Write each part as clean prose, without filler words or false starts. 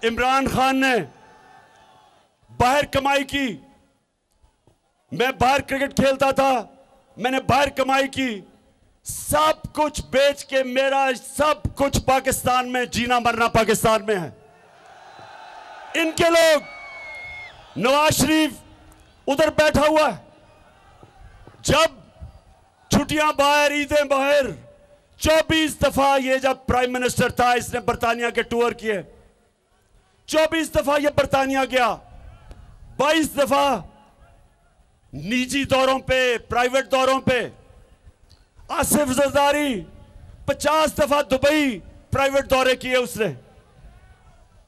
इमरान खान ने बाहर कमाई की। मैं बाहर क्रिकेट खेलता था, मैंने बाहर कमाई की, सब कुछ बेच के मेरा सब कुछ पाकिस्तान में, जीना मरना पाकिस्तान में है। इनके लोग, नवाज शरीफ उधर बैठा हुआ है, जब छुट्टियां बाहर, ईदें बाहर, 24 दफा ये जब प्राइम मिनिस्टर था इसने बरतानिया के टूर किए, 24 दफा ये बरतानिया गया, 22 दफा निजी दौरों पे, प्राइवेट दौरों पे। आसिफ जरदारी 50 दफा दुबई प्राइवेट दौरे किए उसने।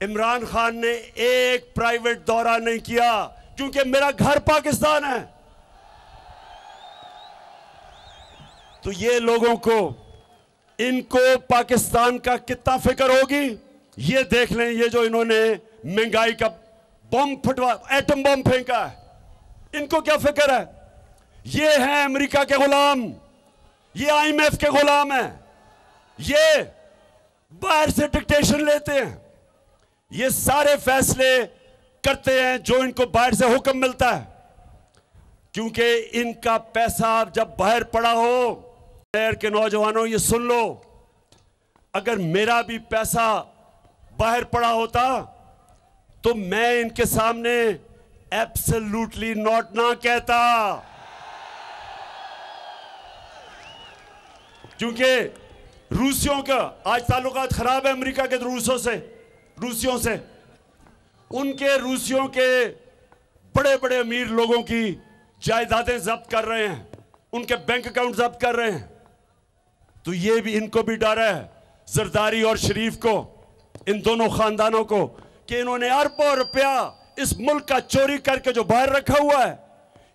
इमरान खान ने एक प्राइवेट दौरा नहीं किया, क्योंकि मेरा घर पाकिस्तान है। तो ये लोगों को, इनको पाकिस्तान का कितना फिक्र होगी ये देख लें। ये जो इन्होंने महंगाई का बम फटवा, एटम बम फेंका है, इनको क्या फिक्र है? ये हैं अमेरिका के गुलाम, ये IMF के गुलाम हैं, ये बाहर से डिक्टेशन लेते हैं, ये सारे फैसले करते हैं जो इनको बाहर से हुक्म मिलता है, क्योंकि इनका पैसा जब बाहर पड़ा हो। शहर के नौजवानों ये सुन लो, अगर मेरा भी पैसा बाहर पड़ा होता तो मैं इनके सामने एब्सोल्युटली नॉट ना कहता, क्योंकि रूसियों का आज ताल्लुकात खराब है अमेरिका के रूसियों से। उनके रूसियों के बड़े बड़े अमीर लोगों की जायदादें जब्त कर रहे हैं, उनके बैंक अकाउंट जब्त कर रहे हैं। तो ये भी, इनको भी डर है, जरदारी और शरीफ को, इन दोनों खानदानों को, कि इन्होंने अरबों रुपया इस मुल्क का चोरी करके जो बाहर रखा हुआ है,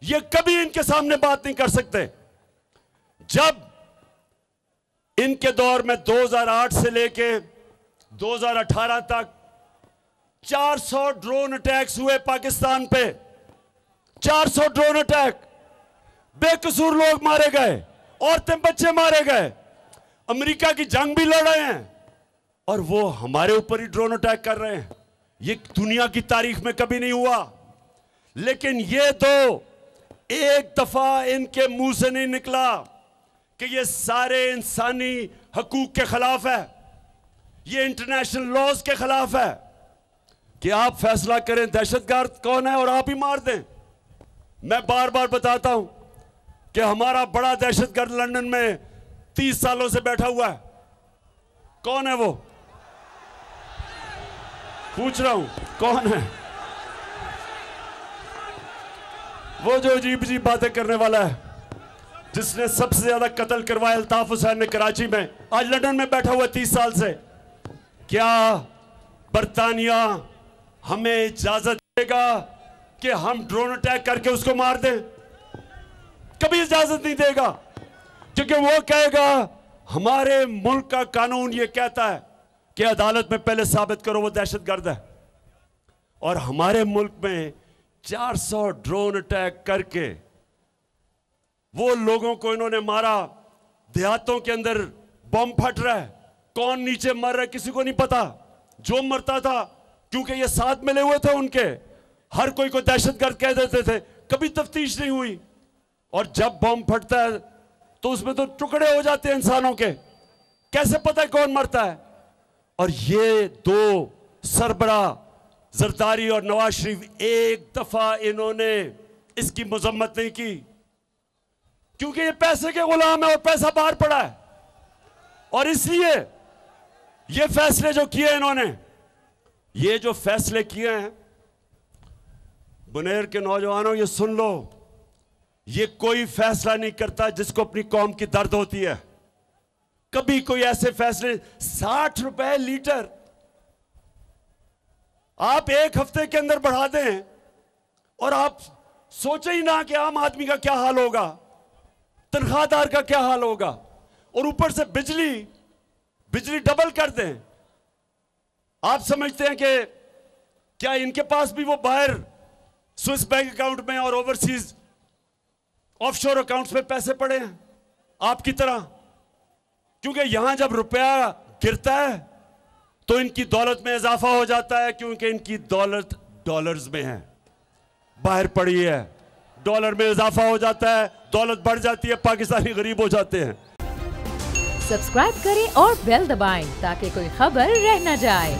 ये कभी इनके सामने बात नहीं कर सकते। जब इनके दौर में 2008 से लेके 2018 तक 400 ड्रोन अटैक्स हुए पाकिस्तान पे, 400 ड्रोन अटैक, बेकसूर लोग मारे गए, औरतें बच्चे मारे गए, अमेरिका की जंग भी लड़ रहे हैं, और वो हमारे ऊपर ही ड्रोन अटैक कर रहे हैं। ये दुनिया की तारीख में कभी नहीं हुआ। लेकिन ये तो एक दफा इनके मुंह से नहीं निकला कि ये सारे इंसानी हकूक के खिलाफ है, ये इंटरनेशनल लॉज के खिलाफ है, कि आप फैसला करें दहशतगर्द कौन है और आप ही मार दें। मैं बार बार बताता हूं कि हमारा बड़ा दहशतगर्द लंदन में 30 सालों से बैठा हुआ है। कौन है वो? पूछ रहा हूं, कौन है वो जो अजीब अजीब बातें करने वाला है, जिसने सबसे ज्यादा कत्ल करवाया अल्ताफ हुसैन ने कराची में, आज लंदन में बैठा हुआ 30 साल से। क्या बरतानिया हमें इजाजत देगा कि हम ड्रोन अटैक करके उसको मार दें? कभी इजाजत नहीं देगा, क्योंकि वो कहेगा हमारे मुल्क का कानून ये कहता है कि अदालत में पहले साबित करो वो दहशतगर्द है। और हमारे मुल्क में 400 ड्रोन अटैक करके वो लोगों को इन्होंने मारा, देहातों के अंदर बम फट रहा है, कौन नीचे मर रहा है किसी को नहीं पता। जो मरता था, क्योंकि ये साथ मिले हुए थे उनके, हर कोई को दहशतगर्द कह देते थे, कभी तफ्तीश नहीं हुई। और जब बम फटता है तो उसमें तो टुकड़े हो जाते हैं इंसानों के, कैसे पता है कौन मरता है? और ये दो सरबरा जरदारी और नवाज शरीफ एक दफा इन्होंने इसकी मजम्मत नहीं की, क्योंकि ये पैसे के गुलाम है और पैसा बाहर पड़ा है। और इसलिए ये फैसले जो किए इन्होंने, ये जो फैसले किए हैं, बुनेर के नौजवानों ये सुन लो, ये कोई फैसला नहीं करता जिसको अपनी कौम की दर्द होती है। कभी कोई ऐसे फैसले, 60 रुपए लीटर आप एक हफ्ते के अंदर बढ़ा दें, और आप सोचे ही ना कि आम आदमी का क्या हाल होगा, तनख्वाहदार का क्या हाल होगा, और ऊपर से बिजली डबल कर दें। आप समझते हैं कि क्या इनके पास भी वो बाहर स्विस बैंक अकाउंट में और ओवरसीज ऑफशोर अकाउंट्स में पैसे पड़े हैं आपकी तरह? क्योंकि यहां जब रुपया गिरता है तो इनकी दौलत में इजाफा हो जाता है, क्योंकि इनकी दौलत डॉलर्स में है, बाहर पड़ी है, डॉलर में इजाफा हो जाता है, दौलत बढ़ जाती है, पाकिस्तानी गरीब हो जाते हैं। सब्सक्राइब करें और बेल दबाएं ताकि कोई खबर रह न जाए।